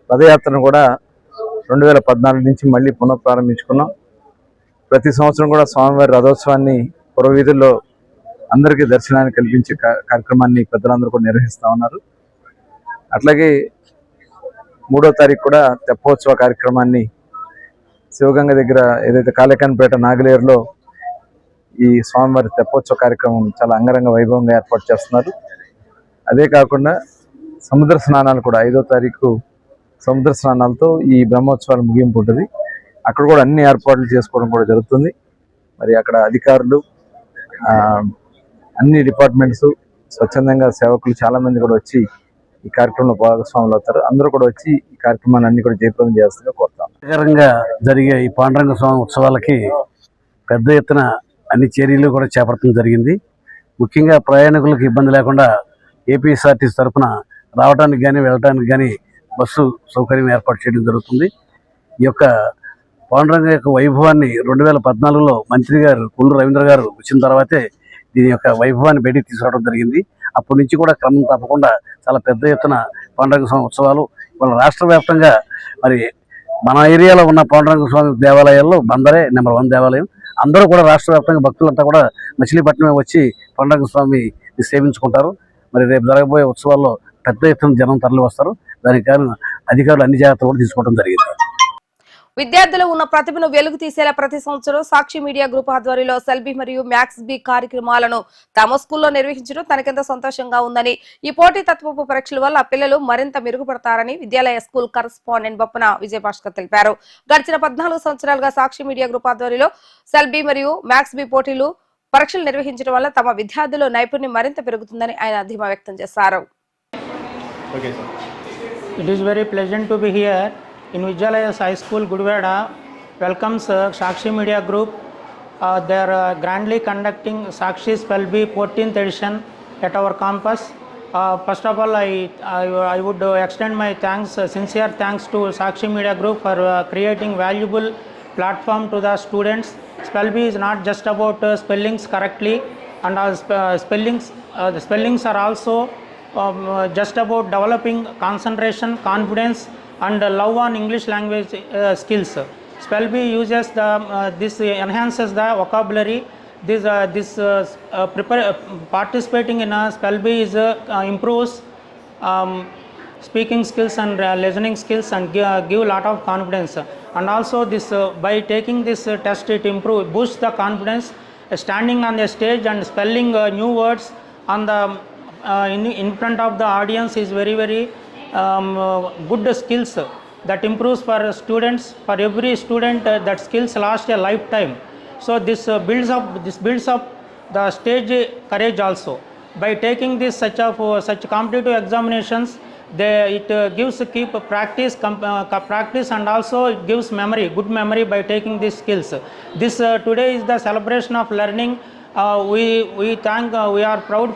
Speaker 7: పదయాత్రను కూడా 2014 నుంచి మళ్ళీ పునఃప్రారంభించుకున్నాం. ప్రతి సంవత్సరం కూడా స్వామివారి రథోత్సవాన్ని పురవీధుల్లో అందరికీ దర్శనాన్ని కల్పించే కార్యక్రమాన్ని పెద్దలందరూ కూడా నిర్వహిస్తూ ఉన్నారు. అట్లాగే 3వ తారీఖు కూడా తెప్పోత్సవ కార్యక్రమాన్ని శివగంగ దగ్గర ఏదైతే కాళేకాన్పేట నాగలేరులో ఈ స్వామివారి తెప్పోత్సవ కార్యక్రమం చాలా అంగరంగ వైభవంగా ఏర్పాటు చేస్తున్నారు. అదే కాకుండా సముద్ర స్నానాలు కూడా 5వ తారీఖు సముద్ర స్నానాలతో ఈ బ్రహ్మోత్సవాలు ముగింపు ఉంటుంది. అక్కడ కూడా అన్ని ఏర్పాట్లు చేసుకోవడం కూడా జరుగుతుంది. మరి అక్కడ అధికారులు, అన్ని డిపార్ట్మెంట్స్, స్వచ్ఛందంగా సేవకులు చాలా మంది కూడా వచ్చి ఈ కార్యక్రమంలో భాగస్వాములు అవుతారు. అందరూ కూడా వచ్చి ఈ కార్యక్రమాన్ని అన్ని కూడా జయప్రదం చేస్తుందిగా కోరుతాం.
Speaker 8: నగరంగా జరిగే ఈ పాండురంగ స్వామి ఉత్సవాలకి పెద్ద ఎత్తున అన్ని చర్యలు కూడా చేపట్టడం జరిగింది. ముఖ్యంగా ప్రయాణికులకు ఇబ్బంది లేకుండా ఏపీఎస్ఆర్టీసీ తరఫున రావడానికి కానీ వెళ్ళడానికి కానీ బస్సు సౌకర్యం ఏర్పాటు చేయడం జరుగుతుంది. ఈ యొక్క పాండురంగ యొక్క వైభవాన్ని 2014లో మంత్రి గారు కొల్లు రవీంద్ర గారు వచ్చిన తర్వాతే దీని యొక్క వైభవాన్ని బయటికి తీసుకురావడం జరిగింది. అప్పటి నుంచి కూడా క్రమం తప్పకుండా చాలా పెద్ద ఎత్తున పాండురంగ స్వామి ఉత్సవాలు ఇవాళ రాష్ట్ర వ్యాప్తంగా, మరి మన ఏరియాలో ఉన్న పాండురంగ స్వామి దేవాలయాల్లో బందరే నెంబర్ 1 దేవాలయం. అందరూ కూడా రాష్ట్ర వ్యాప్తంగా భక్తులంతా కూడా మచిలీపట్నమే వచ్చి పాండురంగ స్వామిని సేవించుకుంటారు. మరి రేపు జరగబోయే ఉత్సవాల్లో పెద్ద ఎత్తున జనం తరలి వస్తారు. దానికి కారణం అధికారులు అన్ని జాగ్రత్తలు కూడా తీసుకోవడం జరిగింది.
Speaker 1: విద్యార్థులు ఉన్న ప్రతిభను వెలుగు తీసేలా ప్రతి సంవత్సరం సాక్షి మీడియా గ్రూప్ ఆధ్వర్యంలో సెల్బీ మరియు మ్యాక్స్ బి కార్యక్రమాలను తమ స్కూల్లో నిర్వహించడం తనకెంతో సంతోషంగా ఉందని, ఈ పోటీ తత్వపు పరీక్షల వల్ల పిల్లలు మరింత మెరుగుపడతారని విద్యాలయ స్కూల్ కరస్పాండెంట్ బొప్పన విజయభాస్కర్ తెలిపారు. గడిచిన 14 సంవత్సరాలుగా సాక్షి మీడియా గ్రూప్ ఆధ్వర్యంలో సెల్బీ మరియు మ్యాక్స్ బి పోటీలు పరీక్షలు నిర్వహించడం వల్ల తమ విద్యార్థుల నైపుణ్యం మరింత పెరుగుతుందని ఆయన ధీమా వ్యక్తం చేశారు.
Speaker 9: It is very pleasant to be here in Vidyalaya High School, Gudivada. Welcomes Sakshi Media Group They are grandly conducting Sakshi Spellbee 14th edition at our campus. First of all, I would extend my thanks, sincere thanks to Sakshi Media Group for creating valuable platform to the students. Spellbee is not just about spellings correctly, and the spellings are also just about developing concentration, confidence, and love on English language skills. Spellbee uses this enhances the vocabulary. Participating in a Spellbee is improves um, speaking skills and listening skills, and give a lot of confidence. And also this by taking this test, it boosts the confidence. Standing on the stage and spelling new words on the in front of the audience is very good skills that improves for students. For every student, that skills last a lifetime. So this builds up the stage courage also. By taking this such competitive examinations, it gives keep practice, and also it gives good memory by taking these skills. This today is the celebration of learning. We are proud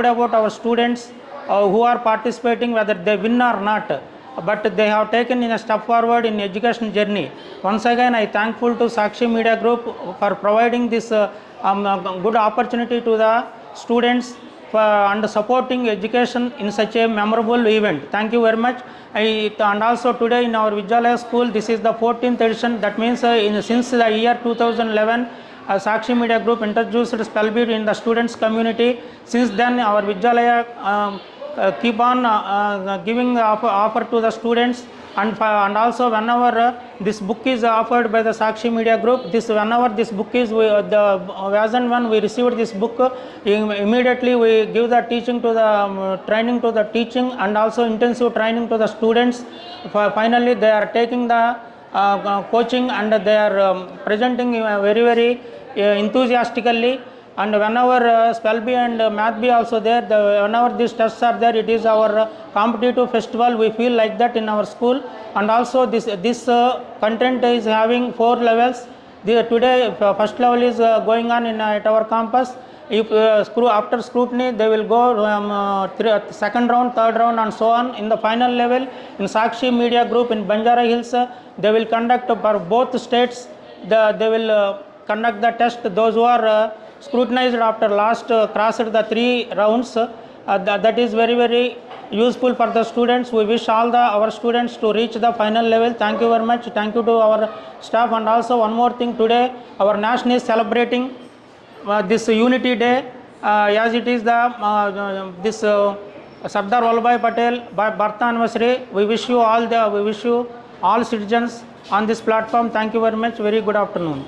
Speaker 9: about our students who are participating, whether they win or not, but they have taken in a step forward in education journey. Once again, I thankful to Sakshi Media Group for providing this good opportunity to the students and supporting education in such a memorable event. Thank you very much. And also today in our Vidyalaya school, this is the 14th edition. That means since the year 2011, Sakshi Media Group introduced Spellbee in the students community. Since then, our Vidyalaya keep on giving the offer to the students. And also whenever this book is offered by the Sakshi Media Group, whenever this book is the version 1, we received this book, immediately we give the teaching to the training to the teaching, and also intensive training to the students. Finally they are taking the coaching, and they are presenting very enthusiastically. And whenever Spellbee and Mathbee also there, whenever these tests are there, it is our competitive festival. We feel like that in our school. And also this content is having 4 levels. Today first level is going on at our campus. If after scrutiny, they will go second round, third round, and so on. In the final level, in Sakshi Media Group in Banjara Hills, they will conduct for both states. They will conduct the test. Those who are scrutinized after last crossed the 3 rounds, that is very useful for the students. We wish all our students to reach the final level. Thank you very much. Thank you to our staff. And also one more thing, today our nation is celebrating this unity day, as it is the this Sardar Vallabhbhai Patel birth anniversary. We wish you all citizens on this platform. Thank you very much. Very good afternoon.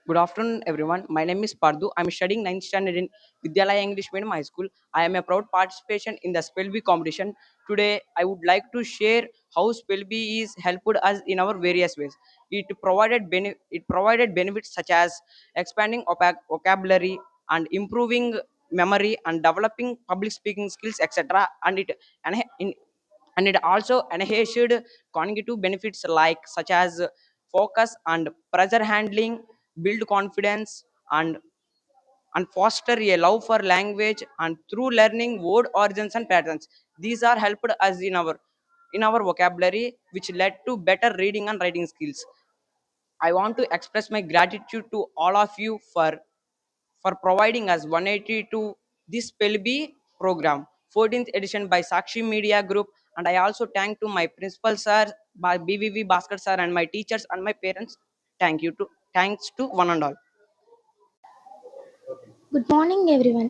Speaker 10: Good afternoon, everyone. My name is Pardu. I'm studying 9th standard in Vidyalaya English Medium High School. I am a proud participation in the Spellbee competition. Today, I would like to share how Spellbee is helped us in our various ways. It provided benefits such as expanding vocabulary and improving memory and developing public speaking skills, etc. And it also enhanced cognitive benefits such as focus and pressure handling, build confidence, and foster a love for language and through learning word origins and patterns. These are helped us in our vocabulary, which led to better reading and writing skills. I want to express my gratitude to all of you for providing us 182 this Spellbee program 14th edition by Sakshi Media Group. And I also thank to my principal sir, by BVV Bhaskar sir, and my teachers and my parents. Thanks to one and all.
Speaker 11: Good morning, everyone.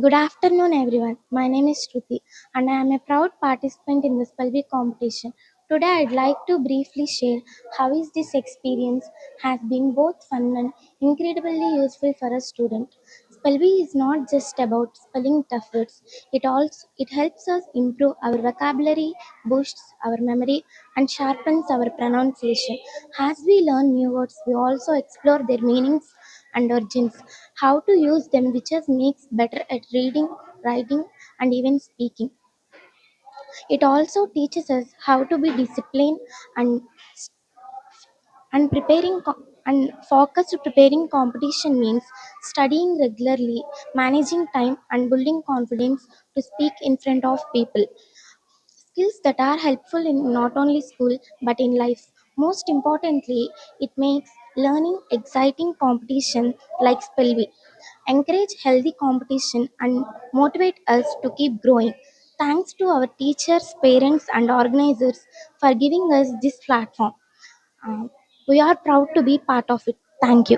Speaker 11: Good afternoon, everyone. My name is Shruti, and I am a proud participant in the Spellbee competition. Today, I'd like to briefly share how is this experience has been both fun and incredibly useful for a student. Spellbee is not just about spelling tough words. It helps us improve our vocabulary, boosts our memory, and sharpens our pronunciation. As we learn new words, we also explore their meanings and origins, how to use them, which us makes better at reading, writing, and even speaking. It also teaches us how to be disciplined and and focused preparing competition means studying regularly, managing time, and building confidence to speak in front of people. Skills that are helpful in not only school but in life. Most importantly, it makes learning exciting competition like Spellbee. Encourage healthy competition and motivate us to keep growing. Thanks to our teachers, parents, and organizers for giving us this platform. Uh, we are proud to be part of it. Thank you.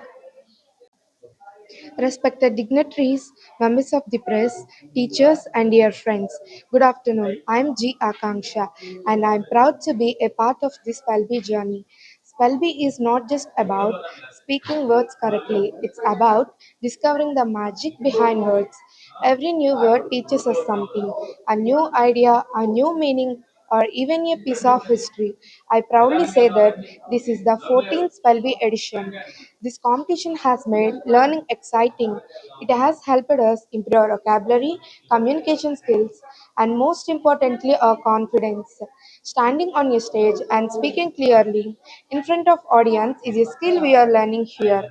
Speaker 12: Respected dignitaries, members of the press, teachers, and dear friends, good afternoon. I am G. Akanksha, and I am proud to be a part of this Spellbee journey. Spellbee is not just about speaking words correctly, it's about discovering the magic behind words. Every new word teaches us something, a new idea, a new meaning, or even a piece of history. I proudly say that this is the 14th Spellbee edition. This competition has made learning exciting. It has helped us improve our vocabulary, communication skills, and most importantly, our confidence. Standing on a stage and speaking clearly in front of audience is a skill we are learning here.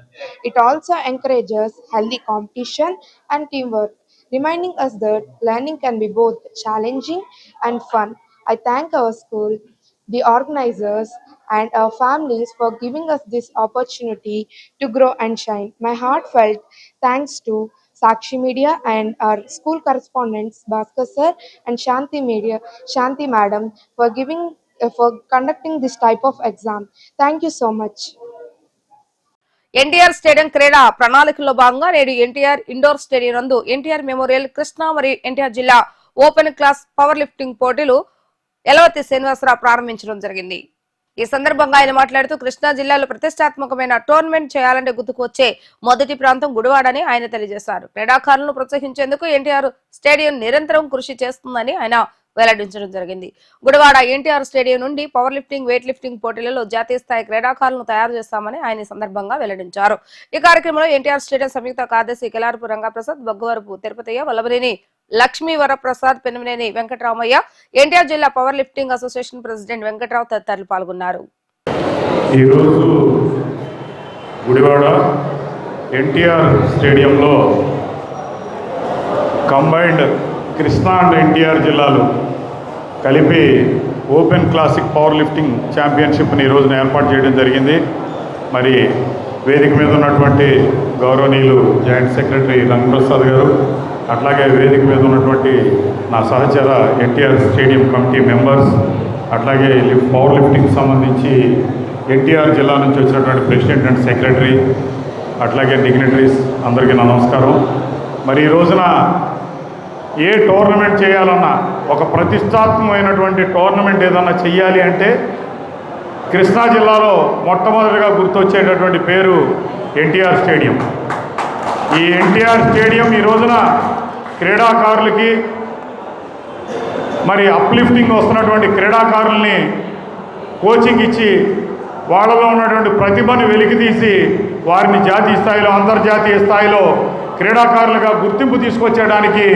Speaker 12: It also encourages healthy competition and teamwork, reminding us that learning can be both challenging and fun. I thank our school, the organizers, and our families for giving us this opportunity to grow and shine. My heartfelt thanks to Sakshi Media and our school correspondents Bhaskar sir and Shanti madam for conducting this type of exam. Thank you so much.
Speaker 1: NTR stadium క్రీడా ప్రణాళికల్లో భాగంగా నేడు NTR indoor stadium నందు NTR memorial Krishna మరియు ఎన్టీఆర్ జిల్లా open class power lifting పోటీలు ఎలవతి శ్రీనివాసరావు ప్రారంభించడం జరిగింది. ఈ సందర్భంగా ఆయన మాట్లాడుతూ కృష్ణా జిల్లాలో ప్రతిష్టాత్మకమైన టోర్నమెంట్ చేయాలంటే గుర్తుకు వచ్చే మొదటి ప్రాంతం గుడివాడని ఆయన తెలియజేశారు. క్రీడాకారులను ప్రోత్సహించేందుకు ఎన్టీఆర్ స్టేడియం నిరంతరం కృషి చేస్తుందని ఆయన వెల్లడించడం జరిగింది. గుడివాడ ఎన్టీఆర్ స్టేడియం నుండి పవర్ లిఫ్టింగ్, వెయిట్ లిఫ్టింగ్ పోటీలలో జాతీయ స్థాయి క్రీడాకారులను తయారు చేస్తామని ఆయన సందర్భంగా వెల్లడించారు. ఈ కార్యక్రమంలో ఎన్టీఆర్ స్టేడియం సంయుక్త కార్యదర్శి కెలారపు రంగప్రసాద్, బొగ్గవరపు తిరుపతయ్య, వల్లభనేని లక్ష్మీవరప్రసాద్, పెనుమనేని వెంకటరామయ్య, ఎన్టీఆర్ జిల్లా power lifting association president Venkatarao తదితరులు పాల్గొన్నారు.
Speaker 3: ఈరోజు గుడివాడ ఎన్టీఆర్ స్టేడియంలో కంబైన్డ్ కృష్ణా అండ్ ఎన్టీఆర్ జిల్లాలు కలిపి ఓపెన్ క్లాసిక్ పవర్ లిఫ్టింగ్ ఛాంపియన్షిప్ని ఈ రోజున ఏర్పాటు చేయడం జరిగింది. మరి వేదిక మీద ఉన్నటువంటి గౌరవనీయులు జాయింట్ సెక్రటరీ రంగప్రసాద్ గారు, అట్లాగే వేదిక మీద ఉన్నటువంటి నా సహచర ఎన్టీఆర్ స్టేడియం కమిటీ మెంబర్స్, అట్లాగే పవర్ లిఫ్టింగ్ సంబంధించి ఎన్టీఆర్ జిల్లా నుంచి వచ్చినటువంటి ప్రెసిడెంట్ అండ్ సెక్రటరీ, అట్లాగే డిగ్నిటరీస్ అందరికీ నా నమస్కారం. మరి ఈ రోజున ఏ టోర్నమెంట్ చేయాలన్నా, ఒక ప్రతిష్టాత్మకమైనటువంటి టోర్నమెంట్ ఏదన్నా చెయ్యాలి అంటే కృష్ణా జిల్లాలో మొట్టమొదటిగా గుర్తొచ్చేటటువంటి పేరు ఎన్టీఆర్ స్టేడియం. ఈ ఎన్టీఆర్ స్టేడియం ఈ రోజున క్రీడాకారులకి, మరి అప్లిఫ్టింగ్ వస్తున్నటువంటి క్రీడాకారుల్ని కోచింగ్ ఇచ్చి వాళ్ళలో ఉన్నటువంటి ప్రతిభను వెలికితీసి వారిని జాతీయ స్థాయిలో, అంతర్జాతీయ స్థాయిలో క్రీడాకారులుగా గుర్తింపు తీసుకొచ్చేయడానికి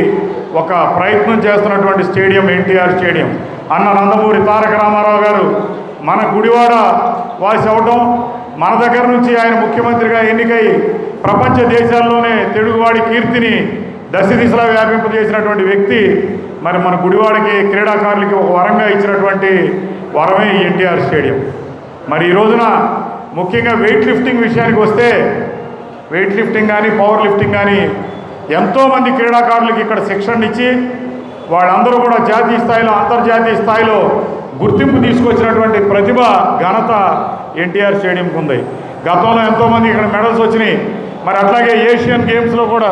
Speaker 3: ఒక ప్రయత్నం చేస్తున్నటువంటి స్టేడియం ఎన్టీఆర్ స్టేడియం. అన్న నందమూరి తారక రామారావు గారు మన గుడివాడ వాసి అవడం, మన దగ్గర నుంచి ఆయన ముఖ్యమంత్రిగా ఎన్నికై ప్రపంచ దేశాల్లోనే తెలుగువాడి కీర్తిని దశ దిశలా వ్యాపింపజేసినటువంటి వ్యక్తి. మరి మన గుడివాడకి క్రీడాకారులకి ఒక వరంగా ఇచ్చినటువంటి వరమే ఎన్టీఆర్ స్టేడియం. మరి ఈ రోజున ముఖ్యంగా వెయిట్ లిఫ్టింగ్ విషయానికి వస్తే, వెయిట్ లిఫ్టింగ్ కానీ పవర్ లిఫ్టింగ్ కానీ ఎంతోమంది క్రీడాకారులకి ఇక్కడ శిక్షణ ఇచ్చి వాళ్ళందరూ కూడా జాతీయ స్థాయిలో, అంతర్జాతీయ స్థాయిలో గుర్తింపు తీసుకొచ్చినటువంటి ప్రతిభ, ఘనత ఎన్టీఆర్ స్టేడియంకి ఉంది. గతంలో ఎంతోమంది ఇక్కడ మెడల్స్ వచ్చినాయి. మరి అట్లాగే ఏషియన్ గేమ్స్లో కూడా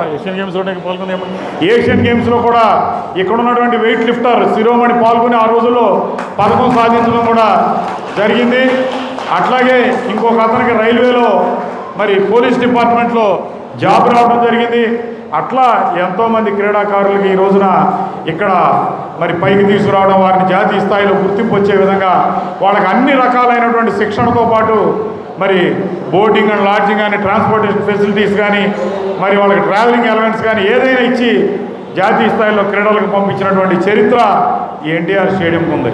Speaker 3: ఇక్కడ ఉన్నటువంటి వెయిట్ లిఫ్టర్ శిరోమణి పాల్గొని ఆ రోజుల్లో పథకం సాధించడం కూడా జరిగింది. అట్లాగే ఇంకొక అతనికి రైల్వేలో, మరి పోలీస్ డిపార్ట్మెంట్లో జాబ్ రావడం జరిగింది. అట్లా ఎంతోమంది క్రీడాకారులకి ఈ రోజున ఇక్కడ మరి పైకి తీసుకురావడం, వారిని జాతీయ స్థాయిలో గుర్తింపు వచ్చే విధంగా వాళ్ళకి అన్ని రకాలైనటువంటి శిక్షణతో పాటు మరి బోటింగ్ అండ్ లాడ్జింగ్ కానీ, ట్రాన్స్పోర్టేషన్ ఫెసిలిటీస్ కానీ, మరి వాళ్ళకి ట్రావెలింగ్ అలవెన్స్ కానీ ఏదైనా ఇచ్చి జాతీయ స్థాయిలో క్రీడలకు పంపించినటువంటి చరిత్ర ఈ ఎన్టీఆర్ స్టేడియంకి ఉంది.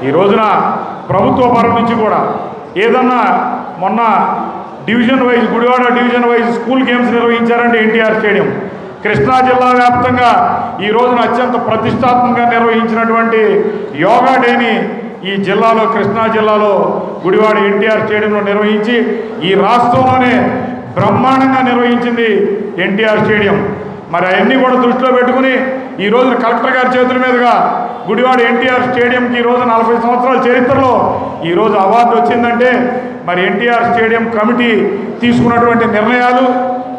Speaker 3: ఈ రోజున ప్రభుత్వ పరం నుంచి కూడా ఏదన్నా మొన్న division wise Gudivada division wise school games నిర్వహించారంటే ఎన్టీఆర్ స్టేడియం. కృష్ణా జిల్లా వ్యాప్తంగా ఈ రోజున అత్యంత ప్రతిష్టాత్మకంగా నిర్వహించినటువంటి యోగా డేని ఈ జిల్లాలో కృష్ణా జిల్లాలో గుడివాడ ఎన్టీఆర్ స్టేడియంలో నిర్వహించి ఈ రాష్ట్రంలోనే బ్రహ్మాండంగా నిర్వహించింది ఎన్టీఆర్ స్టేడియం. మరి అవన్నీ కూడా దృష్టిలో పెట్టుకుని ఈ రోజున కలెక్టర్ గారి చేతుల మీదుగా గుడివాడ ఎన్టీఆర్ స్టేడియంకి ఈ రోజు 40 సంవత్సరాల చరిత్రలో ఈరోజు అవార్డు వచ్చిందంటే మరి ఎన్టీఆర్ స్టేడియం కమిటీ తీసుకున్నటువంటి నిర్ణయాలు,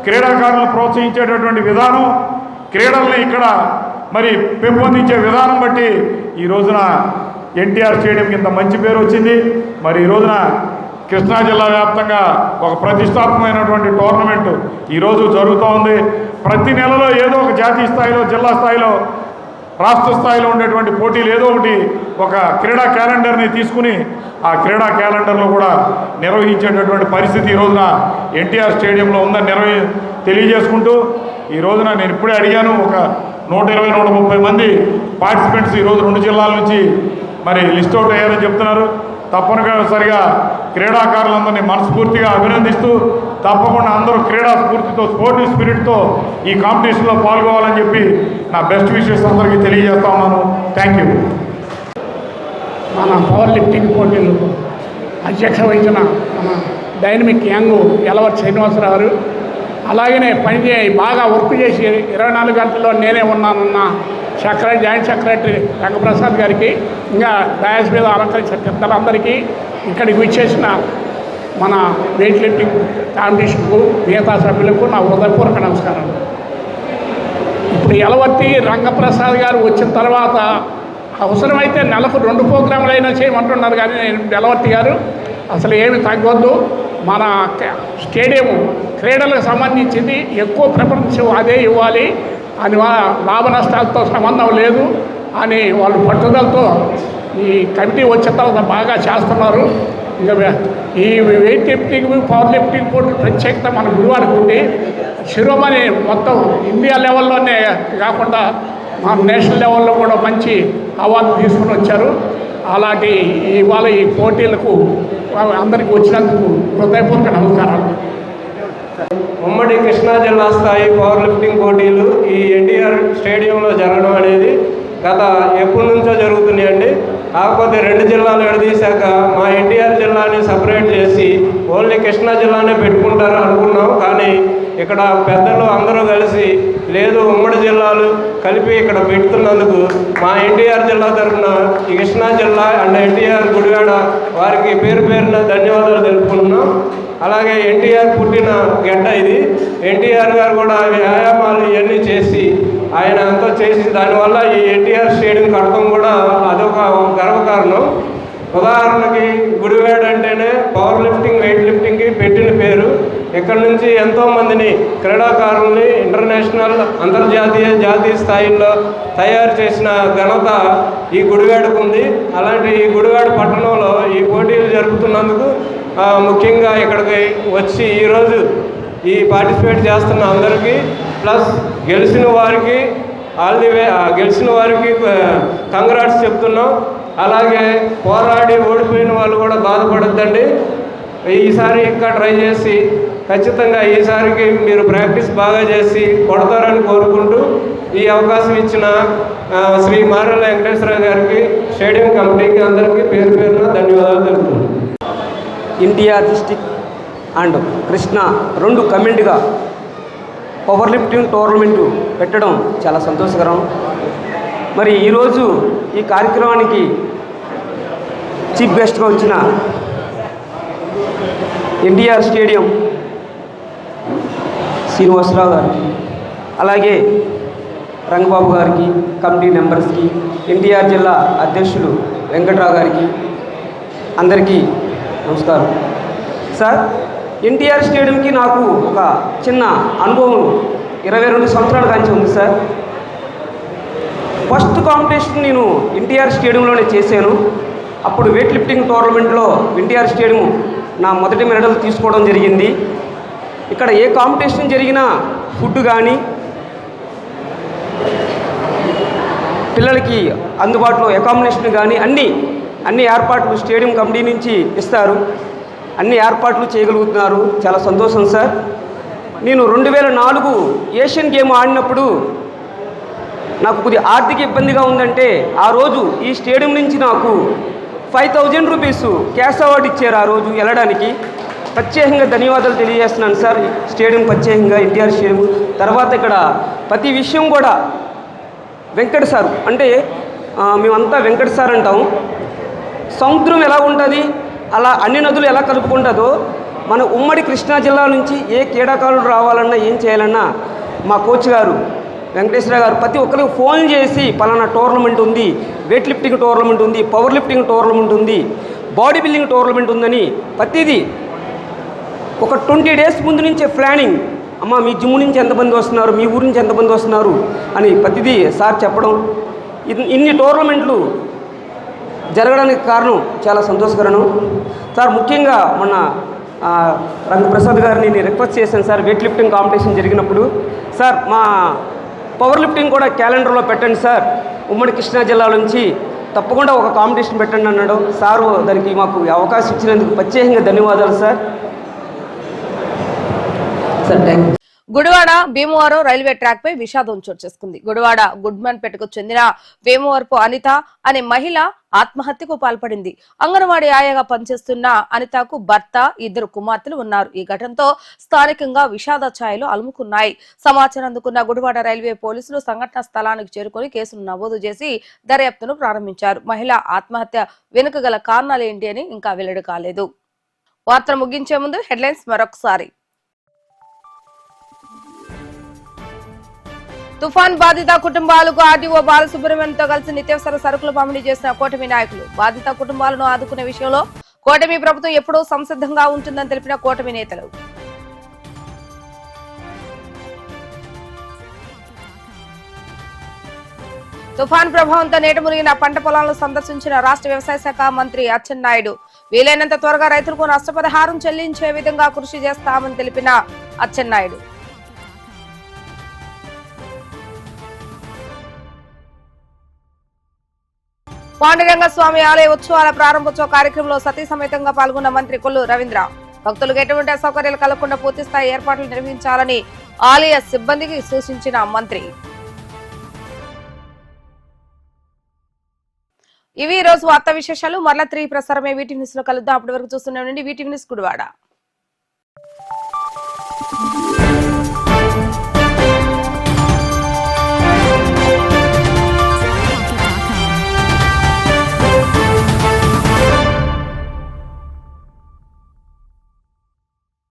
Speaker 3: క్రీడాకారులను ప్రోత్సహించేటటువంటి విధానం, క్రీడల్ని ఇక్కడ మరి పెంపొందించే విధానం బట్టి ఈ రోజున ఎన్టీఆర్ స్టేడియంకి ఇంత మంచి పేరు వచ్చింది. మరి ఈ రోజున కృష్ణా జిల్లా వ్యాప్తంగా ఒక ప్రతిష్టాత్మకమైనటువంటి టోర్నమెంట్ ఈరోజు జరుగుతూ ఉంది. ప్రతి నెలలో ఏదో ఒక జాతీయ స్థాయిలో, జిల్లా స్థాయిలో, రాష్ట్ర స్థాయిలో ఉండేటువంటి పోటీలు ఏదో ఒకటి ఒక క్రీడా క్యాలెండర్ని తీసుకుని ఆ క్రీడా క్యాలెండర్లో కూడా నిర్వహించేటటువంటి పరిస్థితి ఈ రోజున ఎన్టీఆర్ స్టేడియంలో ఉందని తెలియజేసుకుంటూ ఈ రోజున నేను ఇప్పుడే అడిగాను, ఒక 120-130 మంది పార్టిసిపెంట్స్ ఈరోజు 2 జిల్లాల నుంచి మరి లిస్ట్ అవుట్ అయ్యారని చెప్తున్నారు. తప్పనిసరిగా క్రీడాకారులందరినీ మనస్ఫూర్తిగా అభినందిస్తూ తప్పకుండా అందరూ క్రీడా స్ఫూర్తితో, స్పోర్టివ్ స్పిరిట్తో ఈ కాంపిటీషన్లో పాల్గొవాలని చెప్పి నా బెస్ట్ విషెస్ అందరికీ తెలియజేస్తా ఉన్నాను. Thank you.
Speaker 13: మన పవర్ లిఫ్టింగ్ పోటీలకు అధ్యక్ష వహించిన మన డైనమిక్ యంగ్ యలవర్ శ్రీనివాసరావు గారు, అలాగనే బాగా వర్క్ చేసి 24 గంటల్లో నేనే ఉన్నానన్న జాయింట్ సెక్రటరీ రంగప్రసాద్ గారికి, ఇంకా డయాస్ మీద అలంకరించిన పెద్దలందరికీ, ఇక్కడికి విచ్చేసిన మన వెయిట్ లిఫ్టింగ్ కాంపిటీషన్కు మిగతా సభ్యులకు నా హృదయపూర్వక నమస్కారాలు. ఇప్పుడు యలవర్తి రంగప్రసాద్ గారు వచ్చిన తర్వాత అవసరమైతే నెలకు 2 ప్రోగ్రాంలు అయినా చేయమంటున్నారు. కానీ యలవర్తి గారు అసలు ఏమి తగ్గొద్దు, మన స్టేడియము క్రీడలకు సంబంధించింది ఎక్కువ ప్రిఫరెన్స్ అదే ఇవ్వాలి అని, లాభ నష్టాలతో సంబంధం లేదు అని వాళ్ళు పట్టుదలతో ఈ కమిటీ వచ్చిన తర్వాత బాగా చేస్తున్నారు. ఇంకా ఈ వెయిట్ లిఫ్టింగ్, పవర్ లిఫ్టింగ్ పోటీ ప్రత్యేకత మన గుడివాడకు ఉంది. శిరోమణి మొత్తం ఇండియా లెవెల్లోనే కాకుండా మన నేషనల్ లెవెల్లో కూడా మంచి అవార్డు తీసుకుని వచ్చారు. అలాంటి ఇవాళ ఈ పోటీలకు అందరికీ వచ్చినందుకు హృదయపూర్వక నమస్కారాలు.
Speaker 4: ఉమ్మడి కృష్ణా జిల్లా స్థాయి పవర్ లిఫ్టింగ్ పోటీలు ఈ ఎన్టీఆర్ స్టేడియంలో జరగడం అనేది గత ఎప్పటి నుంచో జరుగుతున్నాయండి. కాకపోతే 2 జిల్లాలు విడదీశాక మా ఎన్టీఆర్ జిల్లాని సపరేట్ చేసి ఓన్లీ కృష్ణా జిల్లానే పెట్టుకుంటారు అనుకున్నాం. కానీ ఇక్కడ పెద్దలు అందరూ కలిసి లేదు, ఉమ్మడి జిల్లాలు కలిపి ఇక్కడ పెడుతున్నందుకు మా ఎన్టీఆర్ జిల్లా తరఫున ఈ కృష్ణా జిల్లా అండ్ ఎన్టీఆర్ గుడివాడ వారికి పేరు పేరున ధన్యవాదాలు తెలుపుకుంటున్నాం. అలాగే ఎన్టీఆర్ పుట్టిన గడ్డ ఇది. ఎన్టీఆర్ గారు కూడా వ్యాయామాలు ఇవన్నీ చేసి ఆయన అంతా చేసి దానివల్ల ఈ ఎన్టీఆర్ స్టేడియం కట్టడం కూడా అదొక గర్వకారణం. ఉదాహరణకి గుడివాడ అంటేనే పవర్ లిఫ్టింగ్, వెయిట్ లిఫ్టింగ్కి పెట్టిన పేరు. ఇక్కడ నుంచి ఎంతోమందిని క్రీడాకారుల్ని ఇంటర్నేషనల్, అంతర్జాతీయ, జాతీయ స్థాయిల్లో తయారు చేసిన ఘనత ఈ గుడివాడకు ఉంది. అలాంటి ఈ గుడివాడ పట్టణంలో ఈ పోటీలు జరుపుతున్నందుకు ముఖ్యంగా ఇక్కడికి వచ్చి ఈరోజు ఈ పార్టిసిపేట్ చేస్తున్న అందరికీ, ప్లస్ గెలిచిన వారికి గెలిచిన వారికి కంగ్రాట్స్ చెప్తున్నాం. అలాగే పోరాడి ఓడిపోయిన వాళ్ళు కూడా బాధపడద్దండి. ఈసారి ఇంకా ట్రై చేసి ఖచ్చితంగా ఈసారికి మీరు ప్రాక్టీస్ బాగా చేసి కొడతారని కోరుకుంటూ ఈ అవకాశం ఇచ్చిన శ్రీ మారెల వెంకటేశ్వరరావు గారికి, స్టేడియం కమిటీకి అందరికీ పేరు పేరున ధన్యవాదాలు తెలుపుతున్నాను.
Speaker 10: ఎన్టీఆర్ డిస్టిక్ అండ్ కృష్ణా 2 కమెంట్గా పవర్ లిఫ్టింగ్ టోర్నమెంటు పెట్టడం చాలా సంతోషకరం. మరి ఈరోజు ఈ కార్యక్రమానికి చీఫ్ గెస్ట్గా వచ్చిన ఎన్టీఆర్ స్టేడియం శ్రీనివాసరావు గారికి, అలాగే రంగబాబు గారికి, కమిటీ మెంబర్స్కి, ఎన్టీఆర్ జిల్లా అధ్యక్షులు వెంకట్రావు గారికి అందరికీ నమస్కారం. సార్, ఎన్టీఆర్ స్టేడియంకి నాకు ఒక చిన్న అనుభవం 22 సంవత్సరాల కాంచి ఉంది సార్. ఫస్ట్ కాంపిటీషన్ నేను ఎన్టీఆర్ స్టేడియంలోనే చేశాను. అప్పుడు వెయిట్ లిఫ్టింగ్ టోర్నమెంట్లో ఎన్టీఆర్ స్టేడియం నా మొదటి మెడల్ తీసుకోవడం జరిగింది. ఇక్కడ ఏ కాంపిటీషన్ జరిగినా ఫుడ్ కానీ, పిల్లలకి అందుబాటులో అకామిడేషన్ కానీ అన్నీ అన్ని ఏర్పాట్లు స్టేడియం కమిటీ నుంచి ఇస్తారు. అన్ని ఏర్పాట్లు చేయగలుగుతున్నారు. చాలా సంతోషం సార్. నేను 2004 ఏషియన్ గేమ్ ఆడినప్పుడు నాకు కొద్దిగా ఆర్థిక ఇబ్బందిగా ఉందంటే ఆ రోజు ఈ స్టేడియం నుంచి నాకు 5000 రూపీస్ క్యాష్ అవార్డు ఇచ్చారు. ఆ రోజు వెళ్ళడానికి ప్రత్యేకంగా ధన్యవాదాలు తెలియజేస్తున్నాను సార్. స్టేడియం ప్రత్యేకంగా ఎన్టీఆర్ స్టేడియం. తర్వాత ఇక్కడ ప్రతి విషయం కూడా వెంకట సార్ అంటే మేమంతా వెంకట సార్ అంటాం. సముద్రం ఎలా ఉంటుంది అలా అన్ని నదులు ఎలా కలుపుకుంటుందో మన ఉమ్మడి కృష్ణా జిల్లా నుంచి ఏ క్రీడాకారులు రావాలన్నా ఏం చేయాలన్నా మా కోచ్ గారు వెంకటేశ్వర గారు ప్రతి ఒక్కరికి ఫోన్ చేసి పలానా టోర్నమెంట్ ఉంది, వెయిట్ లిఫ్టింగ్ టోర్నమెంట్ ఉంది, పవర్ లిఫ్టింగ్ టోర్నమెంట్ ఉంది, బాడీ బిల్డింగ్ టోర్నమెంట్ ఉందని ప్రతిదీ ఒక 20 days ముందు నుంచే ప్లానింగ్. అమ్మ మీ జిమ్ నుంచి ఎంతమంది వస్తున్నారు, మీ ఊరి నుంచి ఎంతమంది వస్తున్నారు అని ప్రతిదీ సార్ చెప్పడం. ఇన్ని టోర్నమెంట్లు జరగడానికి కారణం చాలా సంతోషకరం సార్. ముఖ్యంగా మొన్న రంగప్రసాద్ గారిని నేను రిక్వెస్ట్ చేశాను సార్. వెయిట్ లిఫ్టింగ్ కాంపిటీషన్ జరిగినప్పుడు సార్ మా పవర్ లిఫ్టింగ్ కూడా క్యాలెండర్లో పెట్టండి సార్, ఉమ్మడి కృష్ణా జిల్లా నుంచి తప్పకుండా ఒక కాంపిటీషన్ పెట్టండి అన్నాడు సారు. దానికి మాకు అవకాశం ఇచ్చినందుకు ప్రత్యేకంగా ధన్యవాదాలు sir.
Speaker 1: Gudivada Bhimavaram railway track పై విషాదం చోటు చేసుకుంది. గుడివాడ గుడ్మన్పేటకు చెందిన వేమవరపు అనిత అనే మహిళ ఆత్మహత్యకు పాల్పడింది. అంగన్వాడీ ఆయాగా పనిచేస్తున్న అనితకు భర్త, 2 కుమార్తెలు ఉన్నారు. ఈ ఘటనతో స్థానికంగా విషాద ఛాయలు అలుముకున్నాయి. సమాచారం అందుకున్న గుడివాడ రైల్వే పోలీసులు సంఘటనా స్థలానికి చేరుకుని కేసును నమోదు చేసి దర్యాప్తును ప్రారంభించారు. మహిళ ఆత్మహత్య వెనుక గల కారణాలు ఏంటి అని ఇంకా వెల్లడి కాలేదు. వార్తలు ముగించే ముందు హెడ్లైన్స్ మరొకసారి. తుఫాన్ బాధిత కుటుంబాలకు ఆర్డీఓ బాలసుబ్రహ్మణ్యంతో కలిసి నిత్యావసర సరుకులు పంపిణీ చేసిన కూటమి నాయకులు. బాధిత కుటుంబాలను ఆదుకునే విషయంలో కూటమి ప్రభుత్వం ఎప్పుడూ సంసిద్ధంగా ఉంటుందని తెలిపిన కూటమి నేతలు. తుఫాన్ ప్రభావంతో నేట మునిగిన పంట పొలాలను సందర్శించిన రాష్ట్ర వ్యవసాయ శాఖ మంత్రి అచ్చెన్నాయుడు. వీలైనంత త్వరగా రైతులకు నష్టపరిహారం చెల్లించే విధంగా కృషి చేస్తామని తెలిపిన అచ్చెన్నాయుడు. పాండురంగ స్వామి ఆలయ ఉత్సవాల ప్రారంభోత్సవ కార్యక్రమంలో సతీ సమేతంగా పాల్గొన్న మంత్రి కొల్లు రవీంద్ర. భక్తులకు ఎటువంటి అసౌకర్యాలు కలగకుండా పూర్తిస్థాయి ఏర్పాట్లు నిర్వహించాలని ఆలయ సిబ్బందికి సూచించిన మంత్రి. ఇవి ఈ రోజు వార్తా విశేషాలు. మరలా 3 ప్రసారమే వీటీవీ న్యూస్ లో కలుద్దాం. అప్పటి వరకు చూస్తూనే ఉండండి వీటీవీ న్యూస్ గుడివాడ.